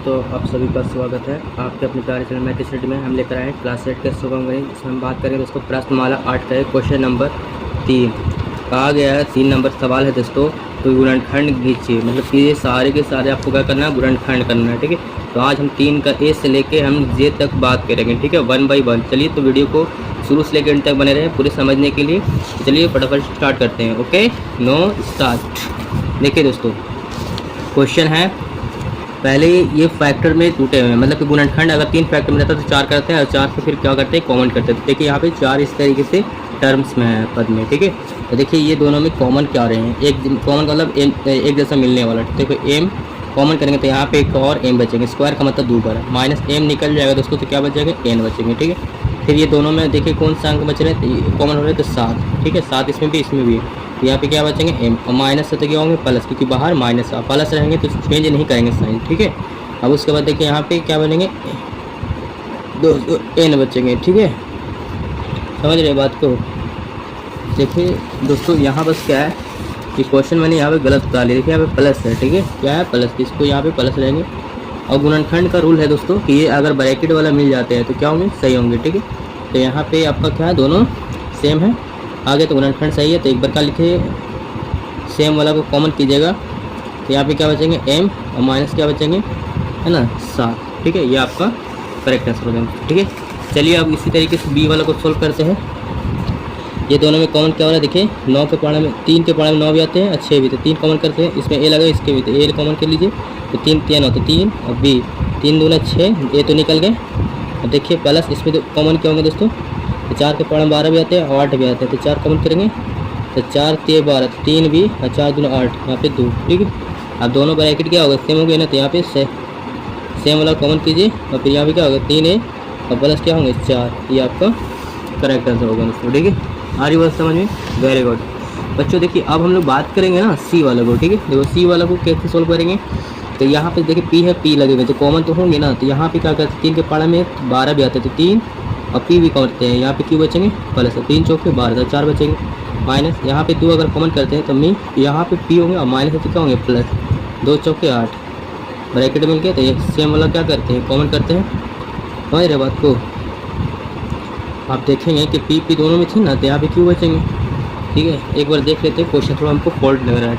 दोस्तों, आप सभी का स्वागत है आपके अपने प्यारे चैनल मैथ स्टडी में। हम लेकर आए क्लास 8 के सुगम गणित, जिसमें हम बात करेंगे दोस्तों प्रश्नमाला 8 का क्वेश्चन नंबर 3। कहा गया है 3 नंबर सवाल है दोस्तों, तो गुणनखंड खींचिए। मतलब कि ये सारे के सारे आपको क्या करना है, गुणनखंड करना है। ठीक है, तो आज हम 3 का ए से लेके हम जे तक बात करेंगे। ठीक है, 1 बाई 1। चलिए तो वीडियो को शुरू से लेकर एंड तक बने रहे पूरे समझने के लिए। चलिए फटाफट स्टार्ट करते हैं। Okay, know start. देखिए दोस्तों, क्वेश्चन है पहले ये फैक्टर में टूटे हुए हैं। मतलब कि गुणनखंड अगर 3 फैक्टर में रहता है तो 4 करते हैं, और 4 से फिर क्या करते हैं, कॉमन करते हैं। देखिए यहाँ पे 4 इस तरीके से टर्म्स में है पद में। ठीक है, तो देखिए ये दोनों में कॉमन क्या रहे हैं, एक कॉमन का मतलब एक जैसा मिलने वाला। देखो एम कॉमन करेंगे तो यहाँ पे एक और एम बचेंगे, स्क्वायर का मतलब 2 बार माइनस एम निकल जाएगा दोस्तों, तो क्या बचेगा, एन बचेंगे। ठीक है, फिर ये दोनों में देखिए कौन सा अंक बच रहे हैं, कॉमन हो रहे हैं तो 7। ठीक है, 7 इसमें भी इसमें भी। तो यहाँ पे क्या बचेंगे, एम, और माइनस से तो क्या होंगे प्लस, क्योंकि बाहर माइनस प्लस रहेंगे तो चेंज नहीं करेंगे साइन। ठीक है, अब उसके बाद देखिए यहाँ पे क्या बनेंगे, दो एन बचेंगे। ठीक है, समझ रहे बात को। देखिए दोस्तों, यहाँ बस क्या है कि क्वेश्चन मैंने यहाँ पे गलत बता लिया। देखिए यहाँ पे प्लस है। ठीक है, क्या है, प्लस, इसको यहाँ पे प्लस रहेंगे। और गुणनखंड का रूल है दोस्तों कि ये अगर ब्रैकेट वाला मिल जाते हैं तो क्या होंगे, सही होंगे। ठीक है, तो यहाँ पे आपका क्या है, दोनों सेम है। आगे तो गुणनखंड सही है, तो एक बार का लिखे, सेम वाला को कॉमन कीजिएगा, तो यहाँ पे क्या बचेंगे, एम, और माइनस क्या बचेंगे, है ना, 7। ठीक है, ये आपका करेक्ट आंसर हो जाएगा। ठीक है, चलिए अब इसी तरीके से बी वाला को सोल्व करते हैं। ये दोनों में कॉमन क्या हो रहा है, देखिए 9 के पारा में 3 के पारा में 9 भी आते हैं, 6 भी, तो 3 कॉमन करते हैं। इसमें ए लगा, इसके भी, तो ए कॉमन कर लीजिए, तो 3 3 हो तो 3, और बी 3 दूना 6, ए तो निकल गए। और देखिए प्लस, इसमें तो कॉमन क्या होंगे दोस्तों, तो 4 के पारा में 12 भी आते हैं और 8 भी आते हैं, तो 4 कॉमन करेंगे, तो 4 3 12, तो 3 भी, और 4 दूना 8, यहाँ पे 2। ठीक है, अब दोनों ब्रैकेट क्या होगा, सेम हो गए ना, तो यहाँ पे सेम वाला कॉमन कीजिए, और फिर यहाँ पे क्या होगा, 3 है और प्लस क्या होंगे 4। ये आपका करेक्ट आंसर होगा दोस्तों। ठीक है, आ रही बात समझ में, वेरी गुड बच्चों। देखिए अब हम लोग बात करेंगे ना सी वाला को। ठीक है, देखो सी वाला को कैसे सोल्व करेंगे, तो यहाँ पे देखिए पी है, पी लगे हुए तो कॉमन तो होंगे ना, तो यहाँ पे क्या करते हैं, 3 के पारा में 12 भी आते हैं, तो 3 और पी भी करते हैं। यहाँ पे क्यों बचेंगे, प्लस, 3 चौके 12, तो 4 बचेंगे, माइनस यहाँ पे 2 अगर कॉमन करते हैं तो मी, यहाँ पे पी होंगे, और माइनस तो क्या होंगे, प्लस, 2 चौके 8, ब्रैकेट मिल गया। तो ये सेम वाला क्या करते हैं, कॉमन करते हैं। समझ रहे बात को। आप देखेंगे कि पी दोनों में थी ना, तो यहाँ पे क्यों बचेंगे। ठीक है, एक बार देख लेते हैं, क्वेश्चन थोड़ा हमको फॉल्ट लग रहा है।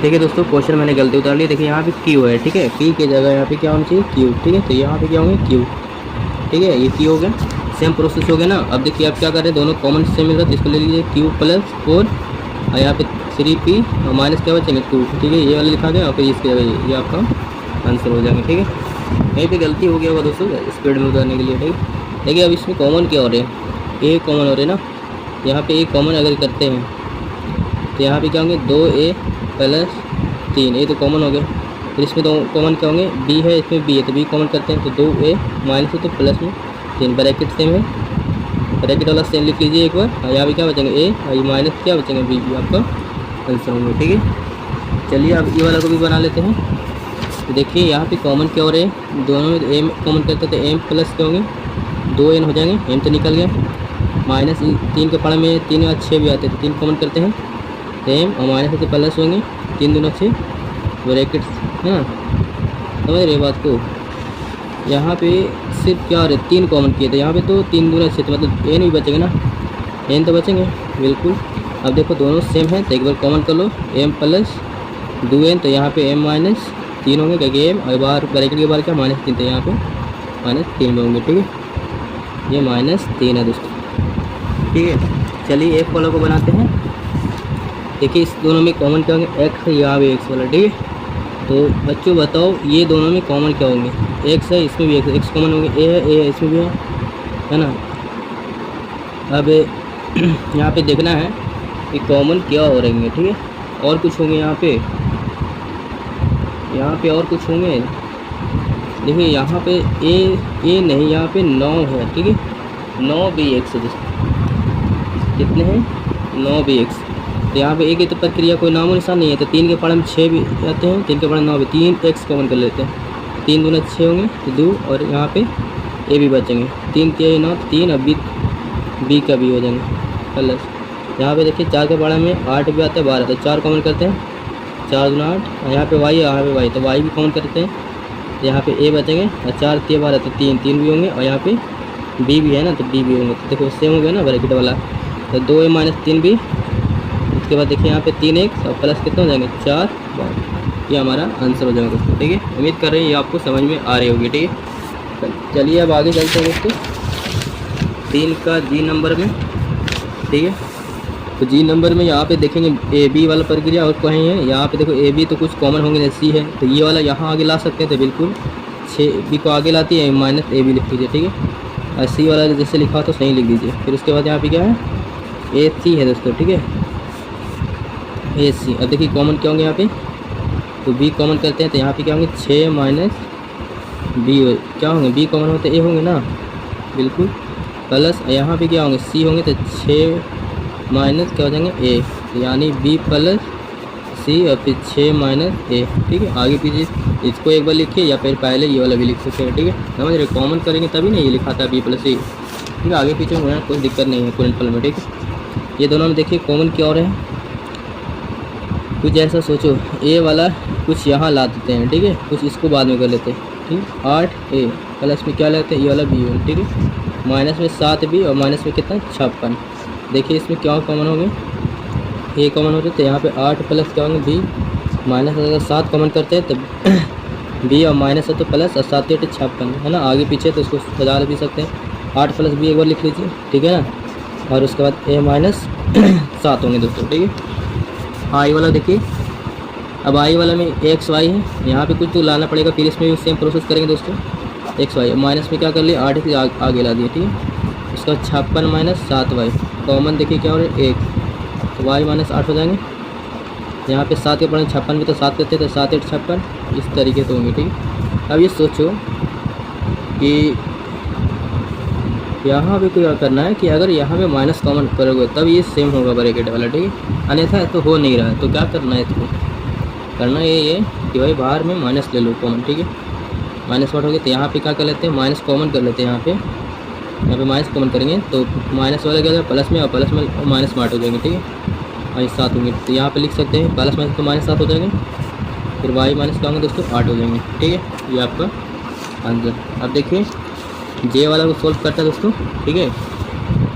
ठीक है दोस्तों, क्वेश्चन मैंने गलती उतार ली। देखिए यहाँ पे क्यू है। ठीक है, पी की जगह यहाँ पे क्या होना चाहिए, क्यू। ठीक है, तो यहाँ पे क्या होंगे, क्यू। ठीक है, ये क्यू हो गया, सेम प्रोसेस हो गया ना। अब देखिए आप क्या कर रहे हैं, दोनों कॉमन से मिल रहा है, तो इसको ले लीजिए क्यू प्लस 4, और यहाँ पे 3p और माइनस क्या बचेंगे 2। ठीक है, ये वाला लिखा गया, और फिर इसके जगह ये आपका आंसर हो जाएंगे। ठीक है, यहीं पे गलती हो गया होगा दोस्तों स्पीड में उतारने के लिए। ठीक है, देखिए अब इसमें कॉमन क्या हो रहे हैं, ए कॉमन हो रहे हैं ना, यहाँ पे ए कॉमन अगर करते हैं तो यहाँ पे क्या होंगे, 2a प्लस 3, ए तो कॉमन हो गया। फिर इसमें दो कॉमन क्या होंगे, बी है, इसमें बी है, तो बी कॉमन करते हैं, तो 2a माइनस है तो प्लस में 3, ब्रैकेट सेम है, ब्रैकेट वाला सेम लिख लीजिए एक बार। और यहाँ पे क्या बचेंगे, ए, और ये माइनस क्या बचेंगे, बी, आपका आंसर होंगे। ठीक है, चलिए अब ई वाला को भी बना लेते हैं। तो देखिए यहाँ पे कॉमन क्या हो रहे हैं, दोनों में एम कॉमन करते हैं, तो एम प्लस क्या होंगे, 2n हो जाएंगे, एम तो निकल गया, माइनस 3 के पारा में 3 और 6 भी आते हैं, तो 3 कॉमन करते हैं, एम और माइनस से प्लस होंगे, 3 दूना 6, ब्रैकेट है ना। समझ रहे बात को। यहाँ पे सिर्फ क्या हो रहा है, 3 कॉमन किए, तो यहाँ पे तो 3 दूना 6, तो मतलब एन भी बचेंगे ना, एन तो बचेंगे बिल्कुल। अब देखो दोनों सेम है, तो एक बार कॉमन कर लो, एम प्लस 2n, तो यहाँ पे एम माइनस 3 होंगे, क्योंकि एम और बाहर ब्रैकेट के बाहर क्या माइनस 3, तो यहाँ पे -3 में होंगे। ठीक है, ये -3 है दोस्तों। ठीक है, चलिए एक वाला को बनाते हैं। देखिए इस दोनों में कॉमन क्या होंगे, एक्स है, यहाँ भी एक्स वाला। ठीक है, तो बच्चों बताओ ये दोनों में कॉमन क्या होंगे, एक्स है, इसमें भी एक्स कॉमन होंगे, ए है, इसमें भी है ना। अब यहाँ पे देखना है कि कॉमन क्या हो रहे हैं। ठीक है, और कुछ होंगे यहाँ पे और कुछ होंगे। देखिए यहाँ पे ए नहीं, यहाँ पे 9 है। ठीक है, 9 भी एक्स है दोस्तों, कितने हैं, 9 भी एक्स। तो यहाँ पे एक ही तो प्रक्रिया कोई नामो निशान नहीं है, तो 3 के पारा में 6 भी आते हैं, 3 के पारा में 9 भी, 3 एक्स कॉमन कर लेते हैं, 3 दूना 6 होंगे, तो 2, और यहाँ पे ए भी बचेंगे, 3 3 9, 3, अब बी का भी हो जाएंगे प्लस। यहाँ पे देखिए 4 के पारा में 8 भी आता है, 12, तो 4 कॉमन करते हैं, 4 दूना 8, और यहाँ पे वाई है, यहाँ पे वाई, तो वाई भी कॉमन करते हैं, तो यहाँ पे ए बचेंगे और 4 3 12 तो 3 3 भी होंगे और यहाँ पे बी भी है ना तो बी भी होंगे। तो देखो सेम हो गया ना ब्रैकेट वाला। तो 2a माइनस 3b, उसके बाद देखिए यहाँ पे 3x और प्लस कितने हो जाएंगे 4 ये हमारा आंसर हो जाएगा दोस्तों। ठीक है, उम्मीद कर रहे हैं ये आपको समझ में आ रही होगी। ठीक है, चलिए अब आगे चलते हैं दोस्तों 3 का जी नंबर में। ठीक है, तो जी नंबर में यहाँ पे देखेंगे ए बी वाला प्रक्रिया और कहीं है। यहाँ पे देखो ए बी तो कुछ कॉमन होंगे जैसे सी है, तो ये वाला यहाँ आगे ला सकते हैं। तो बिल्कुल 6b को आगे लाती है माइनस ए बी लिख लीजिए। ठीक है, और सी वाला जैसे लिखा हो तो सही लिख दीजिए। फिर उसके बाद यहाँ पे क्या है ए सी है दोस्तों। ठीक है, ए सी। अब देखिए कॉमन क्या होंगे यहाँ पे, तो बी कॉमन करते हैं तो यहाँ पे क्या होंगे 6 माइनस बी क्या होंगे, बी कॉमन होते ए होंगे ना बिल्कुल, प्लस यहाँ पे क्या होंगे सी होंगे तो 6 माइनस क्या हो जाएंगे ए, यानी बी प्लस सी और फिर 6 माइनस ए। ठीक है, आगे पीछे इसको एक बार लिखिए या फिर पहले ये वाला भी लिख सकते हैं। ठीक है, समझ रहे, कॉमन करेंगे तभी नहीं ये लिखा था बी प्लस सी। ठीक है, आगे पीछे होना कोई दिक्कत नहीं है कुल फल में। ठीक है, ये दोनों में देखिए कॉमन क्या हो रहा है, कुछ ऐसा सोचो ए वाला कुछ यहाँ ला देते हैं। ठीक है, कुछ इसको बाद में कर लेते हैं। ठीक है, 8a प्लस में क्या लेते हैं ये वाला बी। ठीक है, माइनस में 7b और माइनस में कितना 56। देखिए इसमें क्या कॉमन होंगे, ए कॉमन होते तो यहाँ पे 8 प्लस क्या होंगे बी, माइनस अगर 7 कॉमन करते हैं तो बी और माइनस है तो प्लस और 7 8 56 है ना, आगे पीछे तो उसको बदल भी सकते हैं। 8 प्लस बी एक बार लिख लीजिए। ठीक है ना, और उसके बाद ए माइनस 7 होंगे दोस्तों। ठीक है, आई वाला देखिए, अब आई वाला में एक्स वाई है, यहाँ पे कुछ तो लाना पड़ेगा, फिर इसमें भी सेम प्रोसेस करेंगे दोस्तों। एक्स वाई माइनस में क्या कर लिया 8 आगे ला दिया। ठीक है, उसका 56 माइनस 7y कॉमन देखिए क्या हो रहा है 1, तो y माइनस 8 हो जाएंगे। यहाँ पे 7 के पढ़े 56 में तो 7 करते हैं तो 7 8 56 इस तरीके से होंगे। ठीक है, अब ये सोचो कि यहाँ पे क्या करना है कि अगर यहाँ पे माइनस कॉमन करोगे तब ये सेम होगा ब्रैकेट वाला। ठीक है, अन्यथा तो हो नहीं रहा है, तो क्या करना है इसको, करना ये कि भाई बाहर में माइनस ले लो कॉमन। ठीक है, माइनस वाट हो गया तो यहाँ पे क्या कर लेते हैं माइनस कॉमन कर लेते हैं। यहाँ पे माइनस कॉमन करेंगे तो माइनस वाला क्या होगा प्लस में और प्लस में माइनस मार्ट हो जाएंगे। ठीक है, और 7 होंगे तो यहाँ पे लिख सकते हैं प्लस माइनस तो माइनस 7 हो जाएंगे, फिर वाई माइनस क्या होंगे दोस्तों 8 हो जाएंगे। ठीक है, ये आपका आंसर। अब देखिए जे वाला को सोल्व करता है दोस्तों। ठीक है,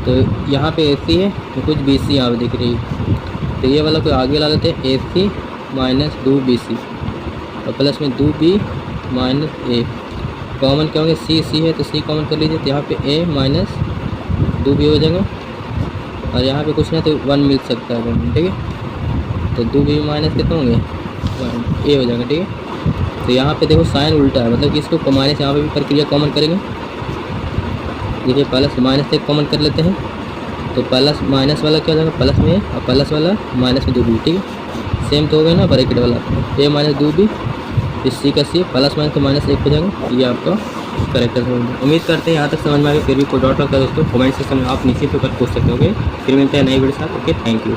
तो यहाँ पे ए सी है तो कुछ बी सी यहाँ पे दिख रही है, तो ये वाला को आगे ला लेते हैं ए सी माइनस 2bc और प्लस में 2b माइनस ए। कॉमन क्या होंगे सी है तो सी कॉमन कर लीजिए, तो यहाँ पे ए माइनस 2b हो जाएंगे और यहाँ पे कुछ नहीं तो 1 मिल सकता है कॉमन। ठीक है, तो 2b माइनस कितने होंगे 1 ए हो जाएंगे। ठीक है, तो यहाँ पे देखो साइन उल्टा है, मतलब कि इसको माइनस यहाँ पे भी प्रक्रिया कॉमन करेंगे। देखिए प्लस माइनस से कॉमन कर लेते हैं तो प्लस माइनस वाला क्या हो जाएगा प्लस में और प्लस वाला माइनस में 2b। ठीक है, सेम तो हो गया ना ब्रैकेट वाला ए माइनस 2b, इस सी का सी प्लस माइनस तो माइनस 1 हो जाएगा। ये आपका करेक्ट है। उम्मीद करते हैं यहाँ तक समझ में आ गया। फिर भी कोई डाउट होता है दोस्तों कमेंट सेक्शन में आप निश्चित होकर पूछ सकते हो। फिर मिलते हैं नई वीडियो के साथ। Okay, thank you.